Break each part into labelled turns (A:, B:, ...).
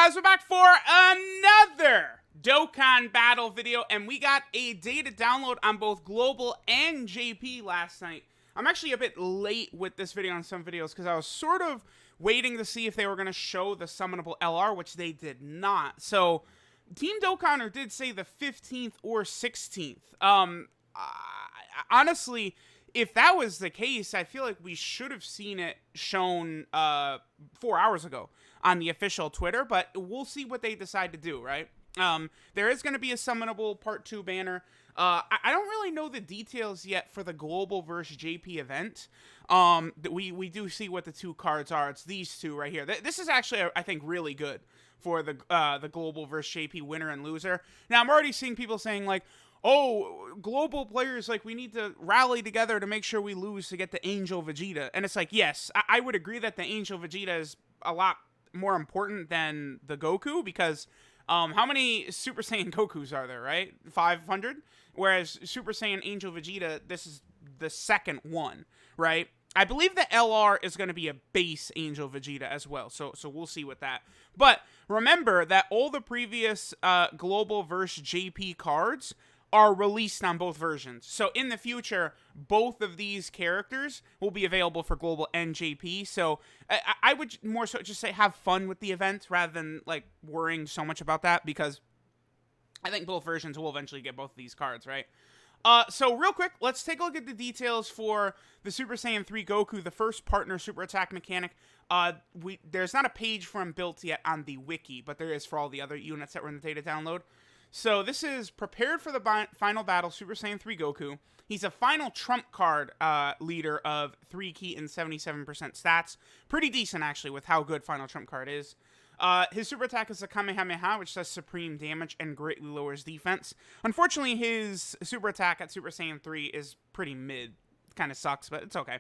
A: guys, we're back for another Dokkan battle video, and we got a data download on both Global and JP last night. I'm actually a bit late with this video on some videos because I was sort of waiting to see if they were going to show the Summonable LR, which they did not. So, Team Dokkaner did say the 15th or 16th. Honestly, if that was the case, I feel like we should have seen it shown 4 hours ago on the official Twitter, but we'll see what they decide to do, right? There is going to be a Summonable Part 2 banner. I don't really know the details yet for the Global versus JP event. We do see what the two cards are. It's these two right here. This is actually, I think, really good for the Global versus JP winner and loser. Now, I'm already seeing people saying, like, oh, Global players, like, we need to rally together to make sure we lose to get the Angel Vegeta. And it's like, yes, I would agree that the Angel Vegeta is a lot more important than the Goku, because how many Super Saiyan Gokus are there, right? 500? Whereas Super Saiyan Angel Vegeta, this is the second one, right? I believe the LR is going to be a base Angel Vegeta as well, so we'll see with that. But remember that all the previous Global versus JP cards are released on both versions. So in the future, both of these characters will be available for Global and JP. So I would more so just say have fun with the event rather than like worrying so much about that, because I think both versions will eventually get both of these cards, right? So real quick, let's take a look at the details for the Super Saiyan 3 Goku, the first partner super attack mechanic. There's not a page for him built yet on the wiki, but there is for all the other units that were in the data download. So this is prepared for the final battle, Super Saiyan 3 Goku. He's a final trump card leader of 3 key and 77% stats. Pretty decent, actually, with how good final trump card is. His super attack is a Kamehameha, which does supreme damage and greatly lowers defense. Unfortunately, his super attack at Super Saiyan 3 is pretty mid. Kind of sucks, but it's okay.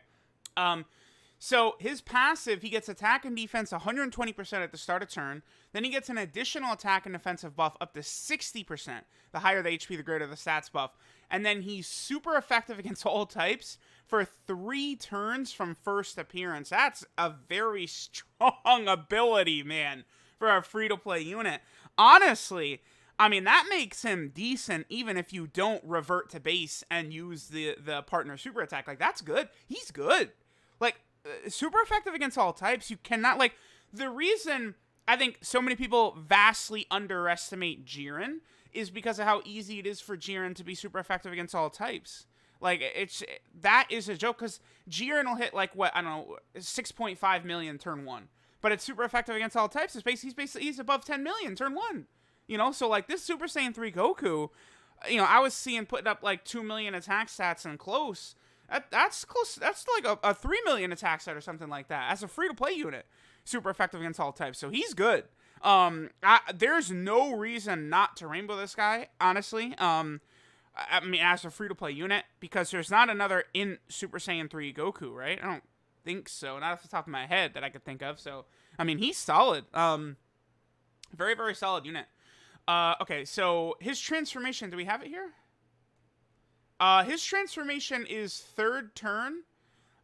A: So his passive, he gets attack and defense 120% at the start of turn. Then he gets an additional attack and defensive buff up to 60%. The higher the HP, the greater the stats buff. And then he's super effective against all types for 3 turns from first appearance. That's a very strong ability, man, for a free-to-play unit. Honestly, I mean, that makes him decent even if you don't revert to base and use the partner super attack. Like, that's good. He's good. Like, super effective against all types. You cannot, like, the reason I think so many people vastly underestimate Jiren is because of how easy it is for Jiren to be super effective against all types. Like, that is a joke, because Jiren will hit, like, what, I don't know, 6.5 million turn 1. But it's super effective against all types. He's above 10 million turn 1. You know, so, like, this Super Saiyan 3 Goku, you know, I was seeing putting up, like, 2 million attack stats and close. That's close. That's like a 3 million attack set or something like that. As a free-to-play unit, super effective against all types. So he's good. There's no reason not to rainbow this guy, honestly. I mean, as a free-to-play unit, because there's not another in Super Saiyan 3 Goku, right? I don't think so. Not off the top of my head that I could think of. So, I mean, he's solid. Very, very solid unit. Okay, so his transformation, do we have it here? His transformation is 3rd turn,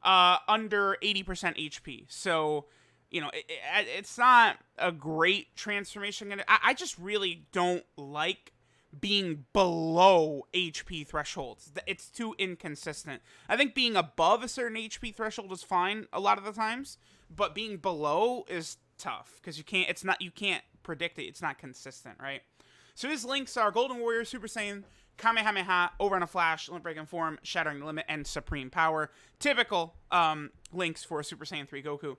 A: under 80% HP. So, you know, it's not a great transformation. I just really don't like being below HP thresholds. It's too inconsistent. I think being above a certain HP threshold is fine a lot of the times, but being below is tough because you can't predict it. It's not consistent, right? So his links are Golden Warrior, Super Saiyan, Kamehameha, Over in a Flash, Limit Breaking Form, Shattering the Limit, and Supreme Power. Typical links for Super Saiyan 3 Goku.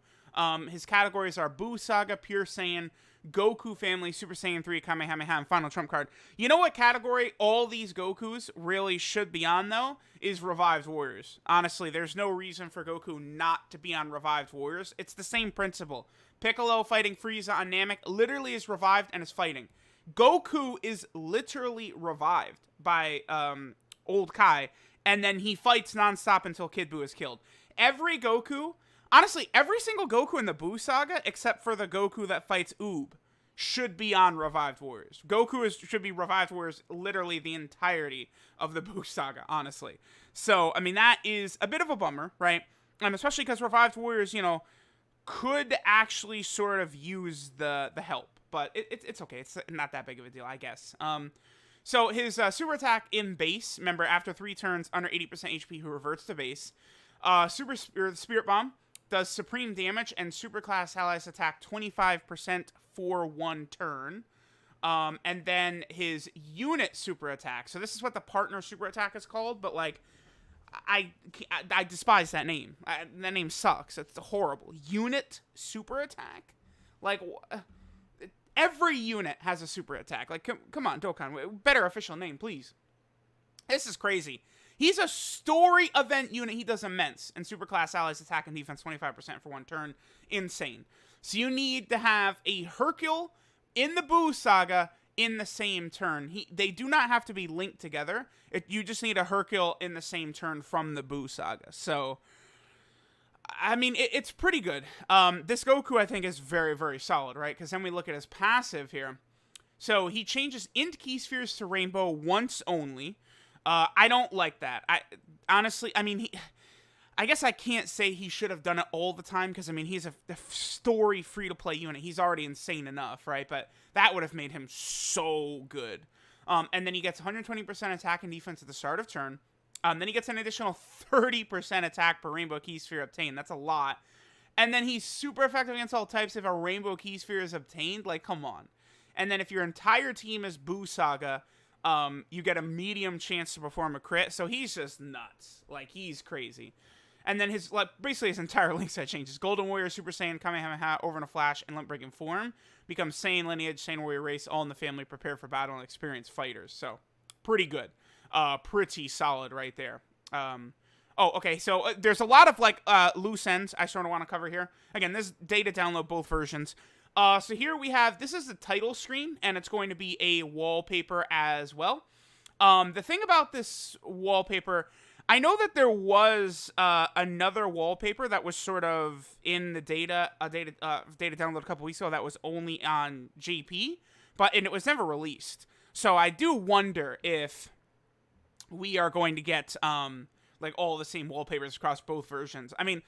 A: His categories are Buu Saga, Pure Saiyan, Goku Family, Super Saiyan 3, Kamehameha, and Final Trump Card. You know what category all these Gokus really should be on, though? Is Revived Warriors. Honestly, there's no reason for Goku not to be on Revived Warriors. It's the same principle. Piccolo fighting Frieza on Namek literally is revived and is fighting. Goku is literally revived by old Kai, and then he fights nonstop until Kid Buu is killed. Every Goku, honestly, every single Goku in the Buu Saga, except for the Goku that fights Oob, should be on Revived Warriors. Goku should be Revived Warriors literally the entirety of the Buu Saga, honestly. So, I mean, that is a bit of a bummer, right? Especially because Revived Warriors, you know, could actually sort of use the help. but it's okay. It's not that big of a deal, I guess. So his super attack in base, remember, after 3 turns, under 80% HP, who reverts to base. Spirit Bomb does supreme damage, and superclass allies attack 25% for 1 turn. And then his unit super attack. So this is what the partner super attack is called, but like, I despise that name. That name sucks. It's horrible. Unit super attack? Like, every unit has a super attack. Like, come on, Dokkan. Better official name, please. This is crazy. He's a story event unit. He does immense. And superclass allies attack and defense 25% for 1 turn. Insane. So you need to have a Hercule in the Buu Saga in the same turn. They do not have to be linked together. You just need a Hercule in the same turn from the Buu Saga. So, I mean, it's pretty good. This Goku, I think, is very, very solid, right? Because then we look at his passive here. So he changes int key spheres to rainbow once only. I don't like that. Honestly, I mean, I guess I can't say he should have done it all the time, because, I mean, he's a story free-to-play unit. He's already insane enough, right? But that would have made him so good. And then he gets 120% attack and defense at the start of turn. Then he gets an additional 30% attack per rainbow key sphere obtained. That's a lot. And then he's super effective against all types if a rainbow key sphere is obtained. Like, come on. And then if your entire team is Buu Saga, you get a medium chance to perform a crit. So he's just nuts. Like, he's crazy. And then basically his entire link set changes. Golden Warrior, Super Saiyan, Kamehameha, Over in a Flash, and Limp Breaking Form becomes Saiyan Lineage, Saiyan Warrior Race, all in the family, prepare for battle, and experienced fighters. So, pretty good. Pretty solid right there. Okay, so there's a lot of, like, loose ends I sort of want to cover here. Again, this is data download both versions. So here we have, this is the title screen, and it's going to be a wallpaper as well. The thing about this wallpaper, I know that there was another wallpaper that was sort of in the data download a couple weeks ago that was only on JP, and it was never released. So I do wonder if we are going to get like all the same wallpapers across both versions. I mean,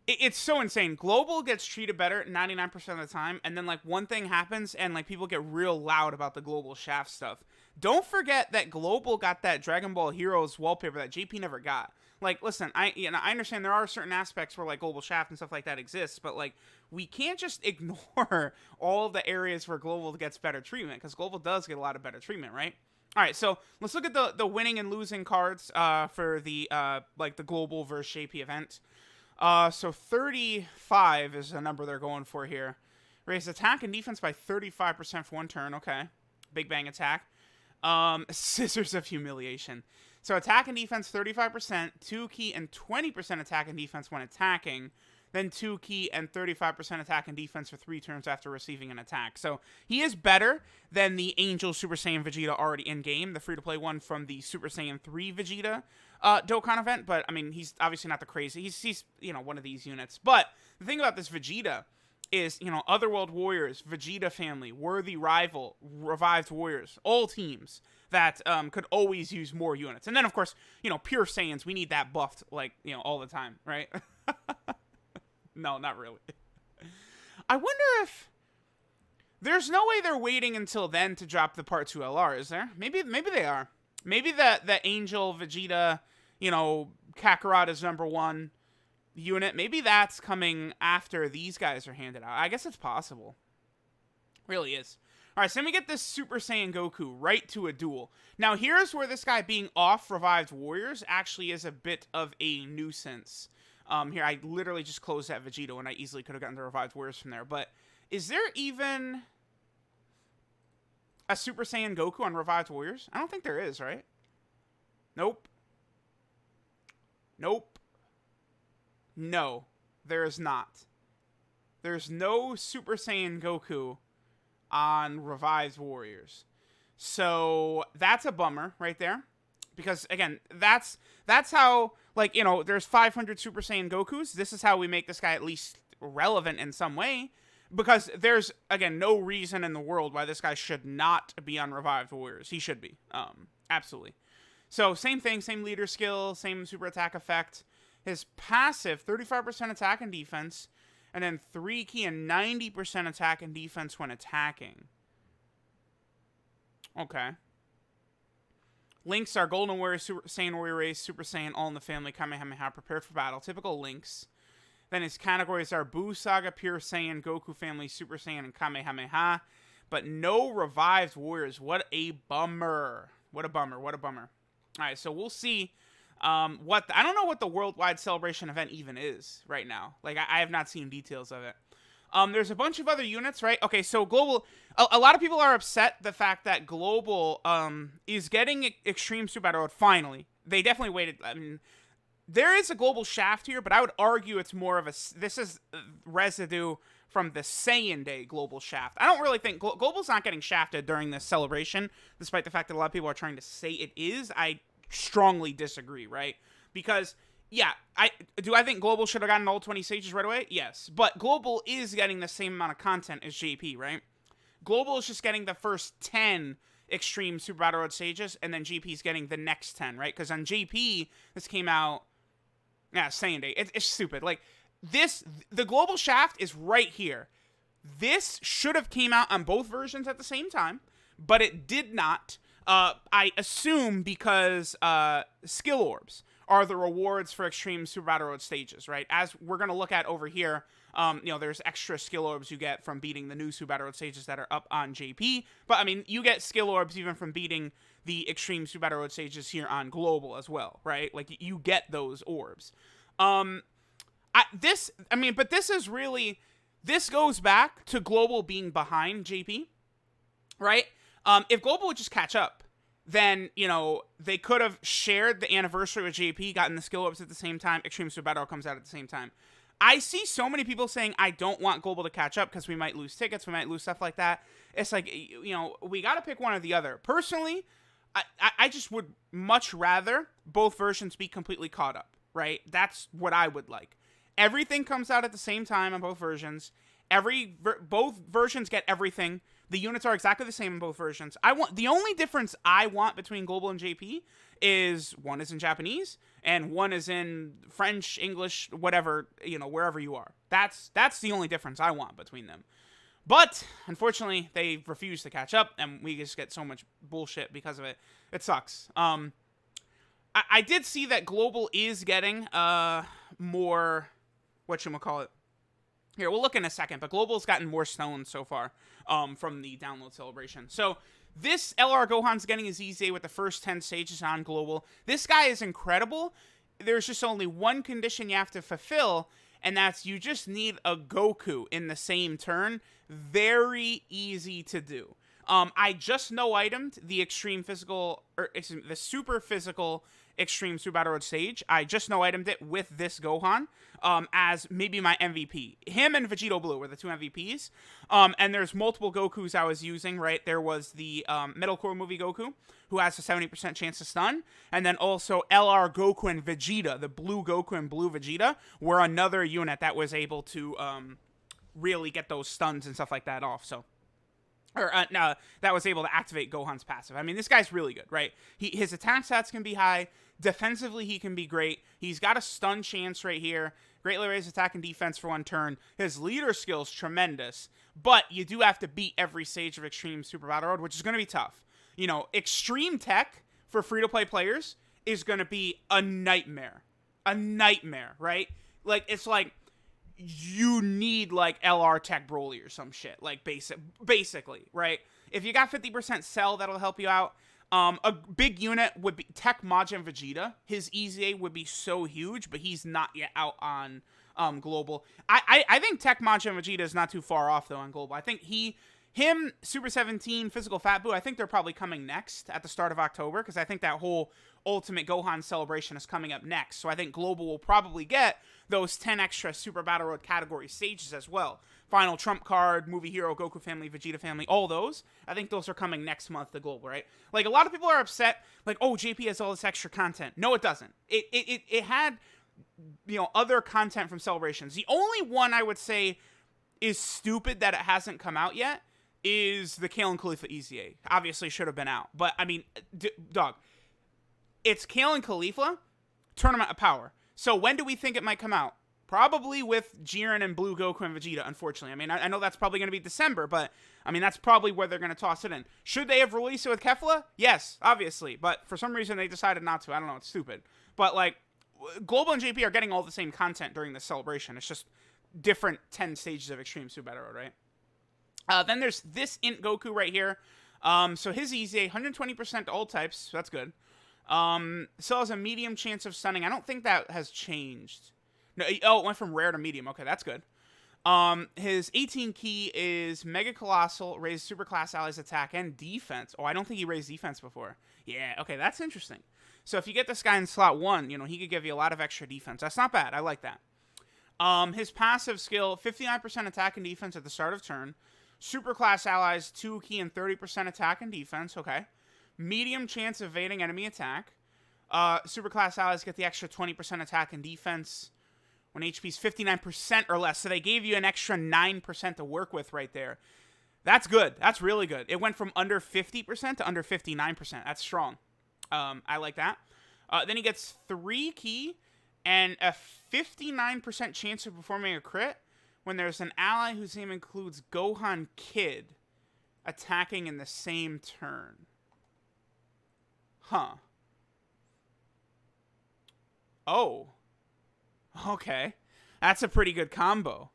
A: it's so insane. Global gets treated better 99% of the time, and then like one thing happens and like people get real loud about the Global Shaft stuff. Don't forget that Global got that Dragon Ball Heroes wallpaper that JP never got. Like, listen, I understand there are certain aspects where like Global Shaft and stuff like that exists, but like we can't just ignore all of the areas where Global gets better treatment, because Global does get a lot of better treatment, right? All right, so let's look at the winning and losing cards for the like the Global versus JP event. So 35 is the number they're going for here. Raise attack and defense by 35% for 1 turn. Okay, Big Bang attack. Scissors of Humiliation. So attack and defense 35%, 2 key and 20% attack and defense when attacking, then 2 key and 35% attack and defense for 3 turns after receiving an attack. So he is better than the Angel Super Saiyan Vegeta already in game, the free-to-play one from the Super Saiyan 3 Vegeta Dokkan event. But I mean, he's obviously not the crazy. He's one of these units. But the thing about this Vegeta is, Otherworld Warriors, Vegeta family, Worthy Rival, Revived Warriors, all teams that could always use more units. And then, of course, Pure Saiyans, we need that buffed, like, all the time, right? No, not really. I wonder if there's no way they're waiting until then to drop the Part 2 LR, is there? Maybe they are. Maybe the Angel, Vegeta, Kakarot is #1 unit. Maybe that's coming after these guys are handed out. I guess it's possible. Really is. All right, so then we get this Super Saiyan Goku right to a duel. Now, here's where this guy being off Revived Warriors actually is a bit of a nuisance. Here, I literally just closed that Vegeta when I easily could have gotten the Revived Warriors from there. But is there even a Super Saiyan Goku on Revived Warriors? I don't think there is, right? Nope. No, there is not. There's no Super Saiyan Goku on Revived Warriors. So that's a bummer right there. Because, again, that's how, like, there's 500 Super Saiyan Gokus. This is how we make this guy at least relevant in some way. Because there's, again, no reason in the world why this guy should not be on Revived Warriors. He should be. Absolutely. So, same thing, same leader skill, same super attack effect. His passive, 35% attack and defense. And then 3 key and 90% attack and defense when attacking. Okay. Links are Golden Warrior, Super Saiyan Warrior Race, Super Saiyan, all in the family, Kamehameha, prepared for battle. Typical links. Then his categories are Buu Saga, Pure Saiyan, Goku family, Super Saiyan, and Kamehameha. But no revived warriors. What a bummer. What a bummer. What a bummer. All right, so we'll see. I don't know what the worldwide celebration event even is right now. Like, I have not seen details of it. There's a bunch of other units, right? Okay, so Global, a lot of people are upset the fact that Global, is getting Extreme Super Battle Road finally. They definitely waited. I mean, there is a Global Shaft here, but I would argue it's more of this is residue from the Saiyan Day Global Shaft. I don't really think Global's not getting shafted during this celebration, despite the fact that a lot of people are trying to say it is. I strongly disagree, right? Because, yeah, I think Global should have gotten all 20 stages right away? Yes. But Global is getting the same amount of content as JP, right? Global is just getting the first 10 Extreme Super Battle Road stages, and then JP's getting the next 10, right? Because on JP, this came out, Saiyan Day. It's stupid. Like, the Global Shaft is right here. This should have came out on both versions at the same time, but it did not. I assume because skill orbs are the rewards for Extreme Super Battle Road stages, right? As we're going to look at over here, there's extra skill orbs you get from beating the new Super Battle Road stages that are up on JP. But, I mean, you get skill orbs even from beating the Extreme Super Battle Road stages here on Global as well, right? Like, you get those orbs. But this is really, this goes back to Global being behind JP, right? If Global would just catch up, then, they could have shared the anniversary with JP, gotten the skill ups at the same time, Extreme Super Battle comes out at the same time. I see so many people saying, I don't want Global to catch up because we might lose tickets, we might lose stuff like that. It's like, we got to pick one or the other. Personally, I just would much rather both versions be completely caught up, right? That's what I would like. Everything comes out at the same time on both versions. Both versions get everything. The units are exactly the same in both versions. The only difference I want between Global and JP is one is in Japanese and one is in French, English, whatever, wherever you are. That's the only difference I want between them. But unfortunately, they refuse to catch up, and we just get so much bullshit because of it. It sucks. I did see that Global is getting more, whatchamacallit. Here, we'll look in a second, but Global's gotten more stones so far from the download celebration. So this LR Gohan's getting his EZA with the first 10 stages on Global. This guy is incredible. There's just only one condition you have to fulfill, and that's you just need a Goku in the same turn. Very easy to do. I just no-itemed the the super physical Extreme Super Battle Road stage. I just no-itemed it with this Gohan as maybe my MVP. Him and Vegeta Blue were the two MVPs. And there's multiple Gokus I was using, right? There was the Metalcore movie Goku, who has a 70% chance to stun. And then also LR Goku and Vegeta, the blue Goku and blue Vegeta, were another unit that was able to really get those stuns and stuff like that off. So, that was able to activate Gohan's passive. I mean, this guy's really good, right? His attack stats can be high. Defensively, he can be great. He's got a stun chance right here. Greatly raised attack and defense for one turn. His leader skill's tremendous. But you do have to beat every stage of Extreme Super Battle Road, which is going to be tough. Extreme tech for free-to-play players is going to be a nightmare. A nightmare, right? Like, it's like, you need, like, LR Tech Broly or some shit. Like, basically, right? If you got 50% cell, that'll help you out. A big unit would be Tech Majin Vegeta. His EZA would be so huge, but he's not yet out on Global. I think Tech Majin Vegeta is not too far off, though, on Global. I think him, Super 17, Physical Fat Boo, I think they're probably coming next at the start of October, because I think that whole Ultimate Gohan celebration is coming up next. So I think Global will probably get those 10 extra Super Battle Road category stages as well. Final Trump Card, Movie Hero, Goku Family, Vegeta Family, all those. I think those are coming next month to Global, right? Like, a lot of people are upset, like, oh, JP has all this extra content. No, it doesn't. It had, other content from celebrations. The only one I would say is stupid that it hasn't come out yet is the Kale and Khalifa EZA. Obviously should have been out. But, I mean, dog, it's Kale and Khalifa, Tournament of Power. So when do we think it might come out? Probably with Jiren and Blue Goku and Vegeta, unfortunately. I mean, I know that's probably going to be December, but, I mean, that's probably where they're going to toss it in. Should they have released it with Kefla? Yes, obviously. But for some reason, they decided not to. I don't know. It's stupid. But, like, Global and JP are getting all the same content during this celebration. It's just different 10 stages of Extreme Super Battle Road, right? Then there's this Int Goku right here. So his EZA, 120% to all types. So that's good. Still has a medium chance of stunning. I don't think that has changed. No, oh, it went from rare to medium. Okay, that's good. His 18 key is Mega Colossal, raised super class allies attack and defense. Oh, I don't think he raised defense before. Yeah, okay, that's interesting. So if you get this guy in slot 1, you know, he could give you a lot of extra defense. That's not bad. I like that. His passive skill, 59% attack and defense at the start of turn. Super class allies, 2 key and 30% attack and defense. Okay. Medium chance of evading enemy attack. Super class allies get the extra 20% attack and defense when HP is 59% or less. So they gave you an extra 9% to work with right there. That's good. That's really good. It went from under 50% to under 59%. That's strong. I like that. Then he gets 3 key and a 59% chance of performing a crit when there's an ally whose name includes Gohan Kid attacking in the same turn. Huh. Oh. Okay. That's a pretty good combo.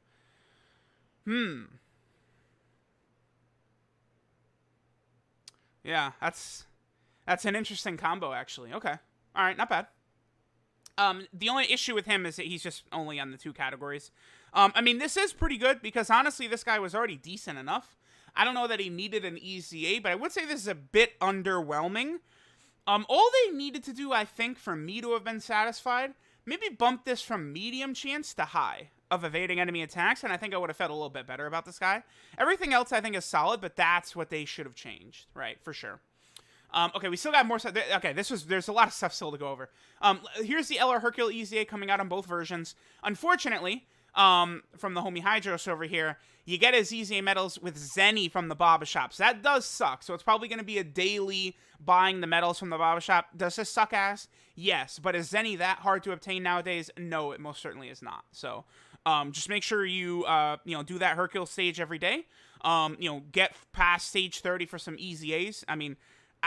A: Yeah, that's an interesting combo, actually. Okay. All right, not bad. The only issue with him is that he's just only on the 2 categories. I mean, this is pretty good because, honestly, this guy was already decent enough. I don't know that he needed an EZA, but I would say this is a bit underwhelming. All they needed to do, I think, for me to have been satisfied, maybe bump this from medium chance to high of evading enemy attacks, and I think I would have felt a little bit better about this guy. Everything else I think is solid, but that's what they should have changed, right, for sure. Okay, we still got more stuff. Okay, there's a lot of stuff still to go over. Here's the LR Hercule EZA coming out on both versions. Unfortunately, from the homie Hydros over here, you get his EZA medals with Zenny from the Baba Shop. So that does suck. So it's probably going to be a daily buying the medals from the Baba Shop. Does this suck ass? Yes. But is Zenny that hard to obtain nowadays? No, it most certainly is not. So just make sure you do that Hercule stage every day. Get past stage 30 for some EZAs. I mean,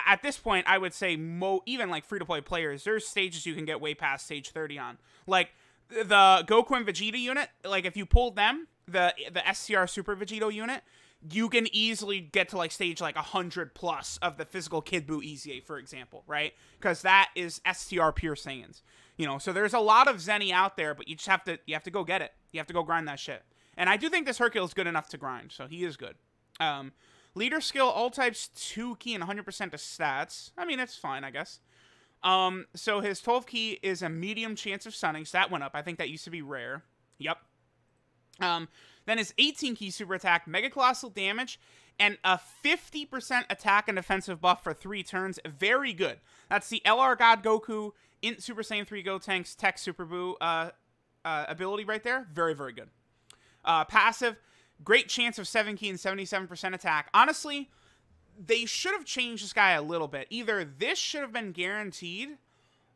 A: at this point, I would say even like free-to-play players, there's stages you can get way past stage 30 on. Like, the Goku and Vegeta unit, like, if you pulled them, the SCR Super Vegito unit, you can easily get to, like, stage, like, 100 plus of the physical Kid Buu EZA, for example, right? Because that is STR Pure Saiyans. So there's a lot of Zenny out there, but you have to go get it. You have to go grind that shit. And I do think this Hercule is good enough to grind, so he is good. Leader skill, all types, 2 key and 100% of stats. I mean, it's fine, I guess. So his 12 key is a medium chance of stunning, so that went up. I think that used to be rare. Yep. Then his 18 key super attack, Mega Colossal damage, and a 50% attack and defensive buff for 3 turns. Very good. That's the LR God Goku, Int Super Saiyan 3 Gotenks, Tech Super Buu ability right there. Very, very good. Passive, great chance of 7 key and 77% attack. Honestly, they should have changed this guy a little bit. Either this should have been guaranteed,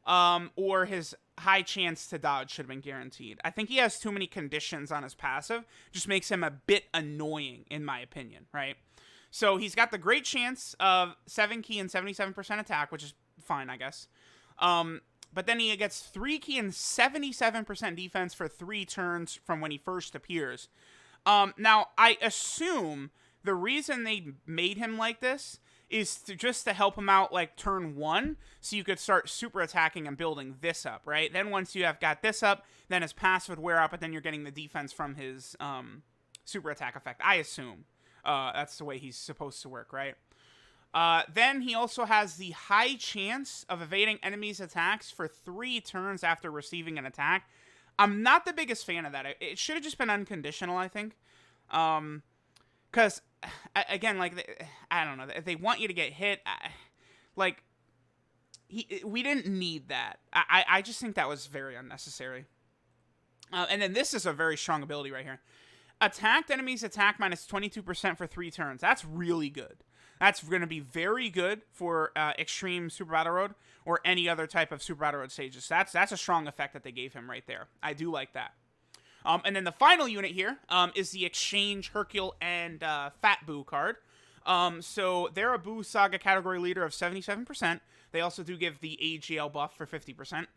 A: or his high chance to dodge should have been guaranteed. I think he has too many conditions on his passive. Just makes him a bit annoying, in my opinion, right? So he's got the great chance of 7 key and 77% attack, which is fine, I guess. But then he gets 3 key and 77% defense for 3 turns from when he first appears. Now, I assume the reason they made him like this is just to help him out, like, turn 1, so you could start super attacking and building this up, right? Then once you have got this up, then his passive would wear out, but then you're getting the defense from his super attack effect. I assume that's the way he's supposed to work, right? Then he also has the high chance of evading enemies' attacks for 3 turns after receiving an attack. I'm not the biggest fan of that. It should have just been unconditional, I think. Because, again, like, I don't know. If they want you to get hit, we didn't need that. I just think that was very unnecessary. And then this is a very strong ability right here. Attacked enemies attack minus 22% for 3 turns. That's really good. That's going to be very good for Extreme Super Battle Road or any other type of Super Battle Road stages. That's a strong effect that they gave him right there. I do like that. And then the final unit here is the Exchange Hercule and Fat Boo card. So they're a Boo Saga category leader of 77%. They also do give the AGL buff for 50%.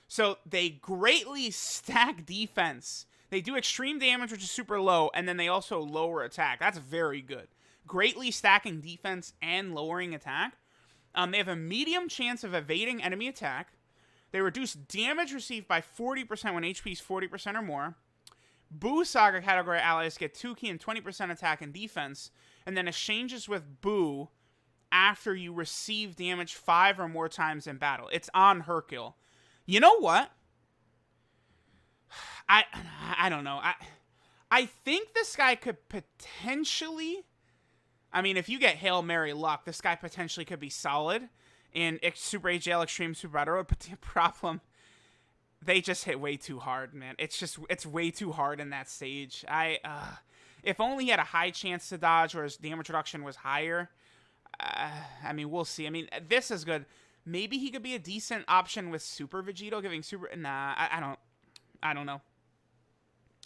A: So they greatly stack defense. They do extreme damage, which is super low, and then they also lower attack. That's very good. Greatly stacking defense and lowering attack. They have a medium chance of evading enemy attack. They reduce damage received by 40% when HP is 40% or more. Boo Saga category allies get 2 key and 20% attack and defense, and then exchanges with Boo after you receive damage 5 or more times in battle. It's on Hercule. You know what? I don't know. I think this guy could potentially... I mean, if you get Hail Mary luck, this guy potentially could be solid in Super AGL Extreme Super Battle Road, but the problem, they just hit way too hard, man. It's way too hard in that stage. If only he had a high chance to dodge or his damage reduction was higher, I mean, we'll see. I mean, this is good. Maybe he could be a decent option with Super Vegeta, giving Super... Nah, I don't know.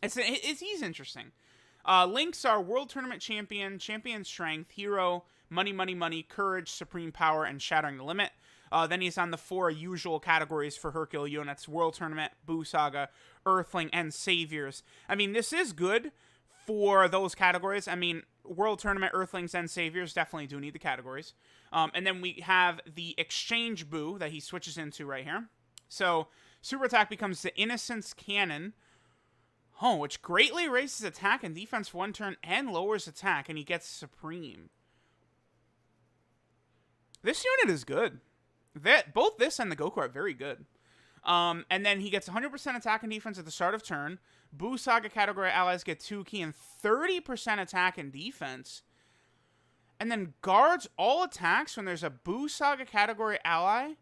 A: He's interesting. Links are World Tournament Champion, Champion Strength, Hero, Money, Courage, Supreme Power, and Shattering the Limit. Then he's on the 4 usual categories for Hercule units: World Tournament, Boo Saga, Earthling, and Saviors. I mean, this is good for those categories. I mean, World Tournament, Earthlings, and Saviors definitely do need the categories. And then we have the Exchange Boo that he switches into right here. So, Super Attack becomes the Innocence Cannon, which greatly raises attack and defense for 1 turn and lowers attack, and he gets Supreme. This unit is good. Both this and the Goku are very good. And then he gets 100% attack and defense at the start of turn. Boo Saga category allies get 2 key and 30% attack and defense. And then guards all attacks when there's a Boo Saga category ally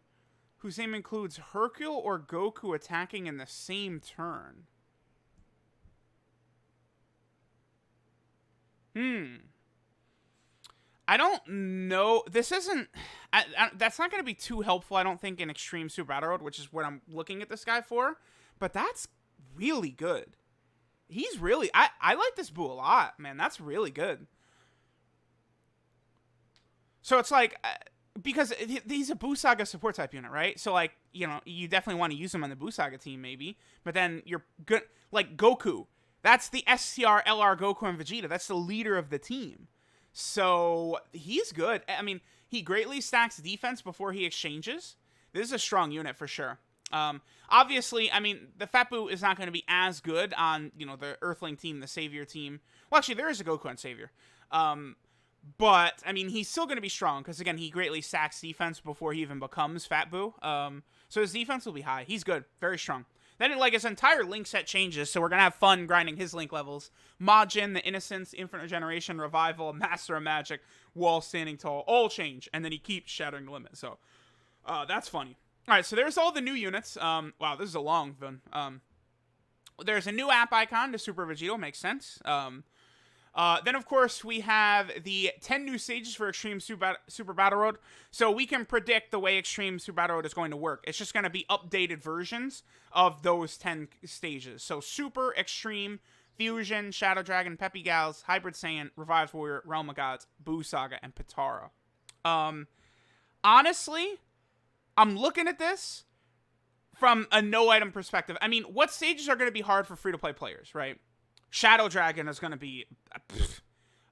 A: whose name includes Hercule or Goku attacking in the same turn. I don't know. This isn't... that's not going to be too helpful, I don't think, in Extreme Super Battle Road, which is what I'm looking at this guy for. But that's really good. He's really... I like this Boo a lot, man. That's really good. So it's like... because he's a Boo Saga support type unit, right? So, like, you know, you definitely want to use him on the Boo Saga team, maybe. But then you're good... Like, Goku... That's the SCR, LR, Goku, and Vegeta. That's the leader of the team. So, he's good. I mean, he greatly stacks defense before he exchanges. This is a strong unit for sure. Obviously, I mean, the Fat Boo is not going to be as good on, you know, the Earthling team, the Savior team. Well, actually, there is a Goku on Savior. But, I mean, he's still going to be strong because, again, he greatly stacks defense before he even becomes Fat Boo. So his defense will be high. He's good. Very strong. Then, like, his entire link set changes, so we're going to have fun grinding his link levels. Majin, the Innocence, Infinite Regeneration, Revival, Master of Magic, Wall Standing Tall, all change, and then he keeps Shattering the Limit, so that's funny. Alright, so there's all the new units. Wow, this is a long one. There's a new app icon to Super Vegeta, makes sense. Then, of course, we have the 10 new stages for Extreme Super Battle Road. So we can predict the way Extreme Super Battle Road is going to work. It's just going to be updated versions of those 10 stages. So Super, Extreme, Fusion, Shadow Dragon, Peppy Gals, Hybrid Saiyan, Revived Warrior, Realm of Gods, Boo Saga, and Potara. Honestly, I'm looking at this from a no-item perspective. I mean, what stages are going to be hard for free-to-play players, right? Shadow Dragon is going to be...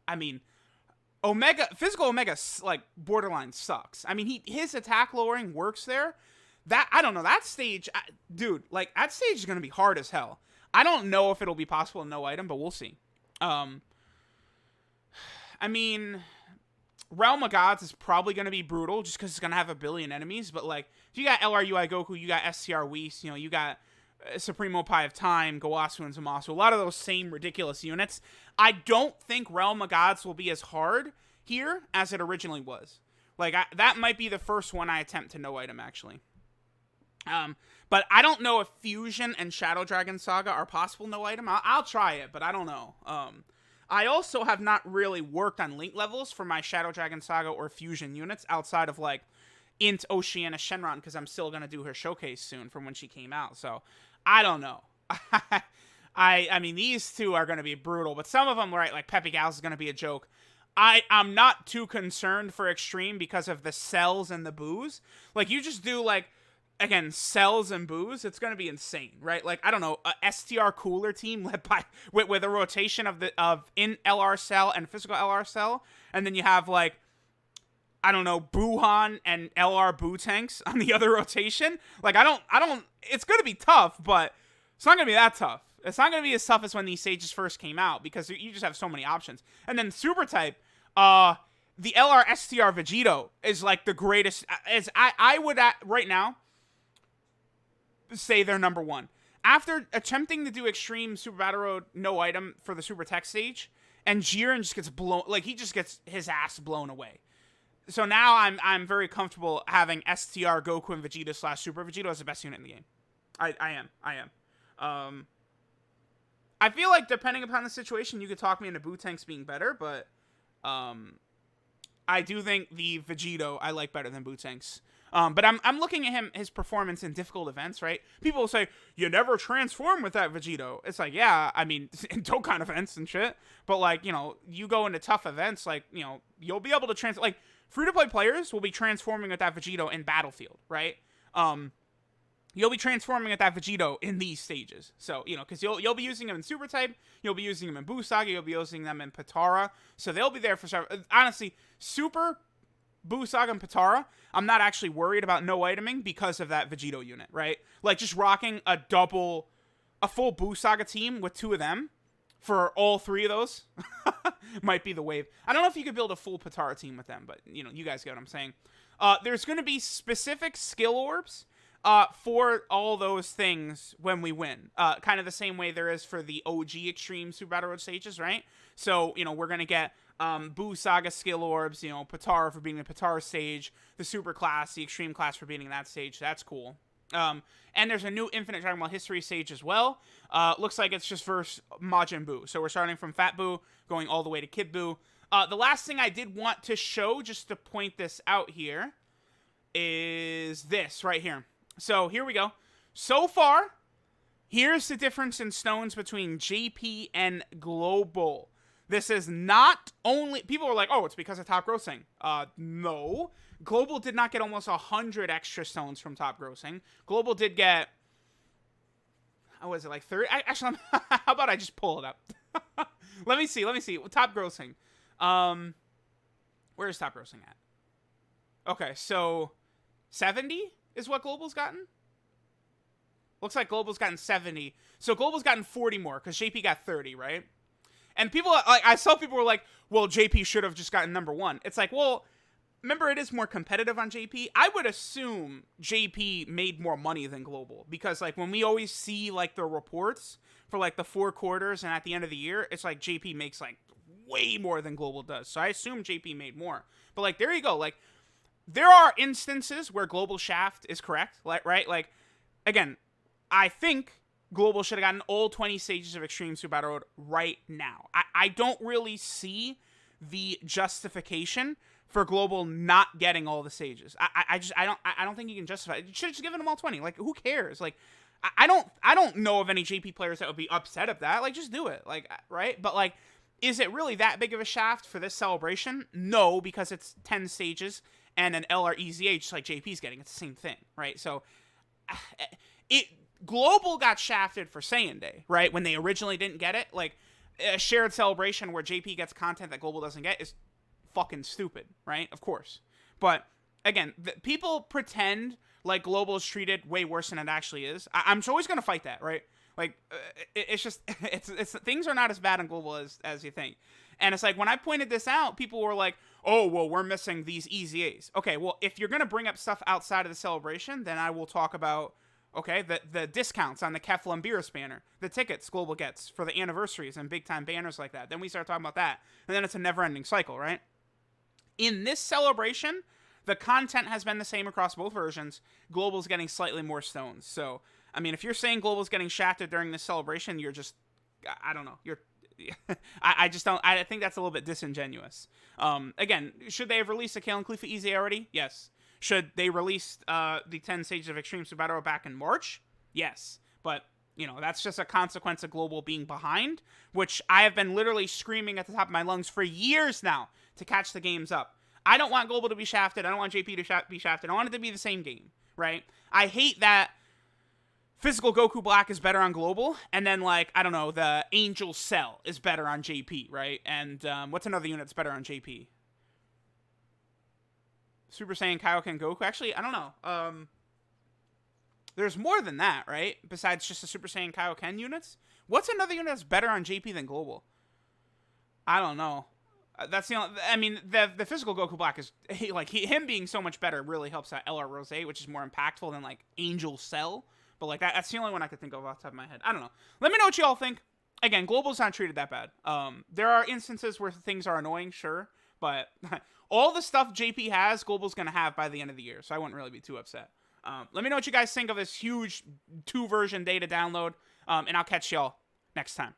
A: I mean, Physical Omega, like, borderline sucks. I mean, his attack lowering works there. I don't know, that stage... dude, like, that stage is going to be hard as hell. I don't know if it'll be possible in no item, but we'll see. I mean... Realm of Gods is probably going to be brutal, just because it's going to have 1 billion enemies, but, like, if you got LRUI Goku, you got SCR Whis, you know, you got Supremo Pie of Time, Gowasu, and Zamasu, a lot of those same ridiculous units. I don't think Realm of Gods will be as hard here as it originally was. Like, that might be the first one I attempt to no-item, actually. But I don't know if Fusion and Shadow Dragon Saga are possible no-item. I'll try it, but I don't know. I also have not really worked on link levels for my Shadow Dragon Saga or Fusion units outside of, like, Int, Oceana, Shenron, because I'm still going to do her showcase soon from when she came out. So, I don't know. I mean, these two are going to be brutal, but some of them, right, like Pepe Gals is going to be a joke. I'm not too concerned for Extreme because of the cells and the boos. Like, you just do, like, again, cells and boos, it's going to be insane, right? Like, I don't know, a STR cooler team led by, with a rotation of in LR cell and physical LR cell, and then you have, like, I don't know, Buhan and LR Boo tanks on the other rotation. Like, I don't, it's going to be tough, but it's not going to be that tough. It's not going to be as tough as when these stages first came out because you just have so many options. And then Super Type, the LR STR Vegito is like the greatest. I would right now say they're number one. After attempting to do Extreme Super Battle Road no item for the Super Tech stage, and Jiren just gets blown, like he just gets his ass blown away. So now I'm very comfortable having STR Goku and Vegeta / Super Vegito as the best unit in the game. I am. I feel like depending upon the situation, you could talk me into Boo Tanks being better, but I do think the Vegito I like better than Boo Tanks. But I'm looking at his performance in difficult events, right? People will say, you never transform with that Vegito. It's like, yeah, I mean, in Dokkan events and shit. But, like, you know, you go into tough events, like, you know, you'll be able to transform. Like, free-to-play players will be transforming with that Vegito in Battlefield, right? You'll be transforming at that Vegito in these stages. So, you know, because you'll be using them in Super Type, you'll be using them in Boo Saga, you'll be using them in Patara. So they'll be there for several. Honestly, Super, Boo Saga, and Patara, I'm not actually worried about no iteming because of that Vegito unit, right? Like, just rocking a full Boo Saga team with two of them for all three of those might be the wave. I don't know if you could build a full Patara team with them, but, you know, you guys get what I'm saying. There's going to be specific skill orbs for all those things when we win. Kind of the same way there is for the OG Extreme Super Battle Road stages, right? So, you know, we're going to get Boo Saga skill orbs, you know, Patara for beating the Patara stage, the Super class, the Extreme class for beating that stage. That's cool. And there's a new Infinite Dragon Ball History stage as well. Looks like it's just versus Majin Buu. So we're starting from Fat Buu, going all the way to Kid Buu. The last thing I did want to show, just to point this out here, is this right here. So here we go. So far, here's the difference in stones between JP and Global. This is not only... People are like, oh, it's because of top grossing. No. Global did not get almost 100 extra stones from top grossing. Global did get... How was it, like 30? Actually, how about I just pull it up? Let me see. Top grossing. Where's top grossing at? Okay, so 70 is what Global's gotten? Looks like Global's gotten 70. So Global's gotten 40 more, because JP got 30, right? And people, like, I saw people were like, well, JP should have just gotten number one. It's like, well, remember, it is more competitive on JP. I would assume JP made more money than Global, because, like, when we always see, like, the reports for, like, the 4 quarters and at the end of the year, it's like JP makes, like, way more than Global does. So I assume JP made more. But, like, there you go. Like, there are instances where Global Shaft is correct, like, right? Like, again, I think Global should have gotten all 20 stages of Extreme Super Battle Road right now. I don't really see the justification for Global not getting all the stages. I don't think you can justify it. You should have just given them all 20. Like, who cares? Like, I don't know of any JP players that would be upset at that. Like, just do it. Like, right? But, like, is it really that big of a shaft for this celebration? No, because it's 10 stages and an LR EZA just like JP's getting. It's the same thing, right? So, Global got shafted for Saiyan Day, right? When they originally didn't get it. Like, a shared celebration where JP gets content that Global doesn't get is fucking stupid, right? Of course. But, again, people pretend like Global is treated way worse than it actually is. I'm always going to fight that, right? Like, it's just, it's things are not as bad in Global as you think. And it's like, when I pointed this out, people were like, oh, well, we're missing these EZAs. Okay, well, if you're going to bring up stuff outside of the celebration, then I will talk about, okay, the discounts on the Kefla and Beerus banner, the tickets Global gets for the anniversaries and big-time banners like that. Then we start talking about that. And then it's a never-ending cycle, right? In this celebration, the content has been the same across both versions. Global's getting slightly more stones. So, I mean, if you're saying Global's getting shafted during this celebration, you're just, I don't know. I just don't, I think that's a little bit disingenuous. Again, should they have released a Kale and Khalifa EZ already? Yes. Should they release the 10 stages of Extreme Super Battle back in March? Yes. But You know, that's just a consequence of Global being behind, which I have been literally screaming at the top of my lungs for years now to catch the games up. I don't want Global to be shafted. I don't want JP to be shafted. I want it to be the same game, right? I hate that Physical Goku Black is better on Global, and then, like, I don't know, the Angel Cell is better on JP, right? And what's another unit that's better on JP? Super Saiyan Kaioken Goku? Actually, I don't know. There's more than that, right? Besides just the Super Saiyan Kaioken units? What's another unit that's better on JP than Global? I don't know. That's the only, I mean, the Physical Goku Black is, him being so much better really helps out LR Rose, which is more impactful than, like, Angel Cell. But, like, that's the only one I could think of off the top of my head. I don't know. Let me know what you all think. Again, Global's not treated that bad. There are instances where things are annoying, sure. But all the stuff JP has, Global's going to have by the end of the year. So I wouldn't really be too upset. Let me know what you guys think of this huge 2-version data download. And I'll catch y'all next time.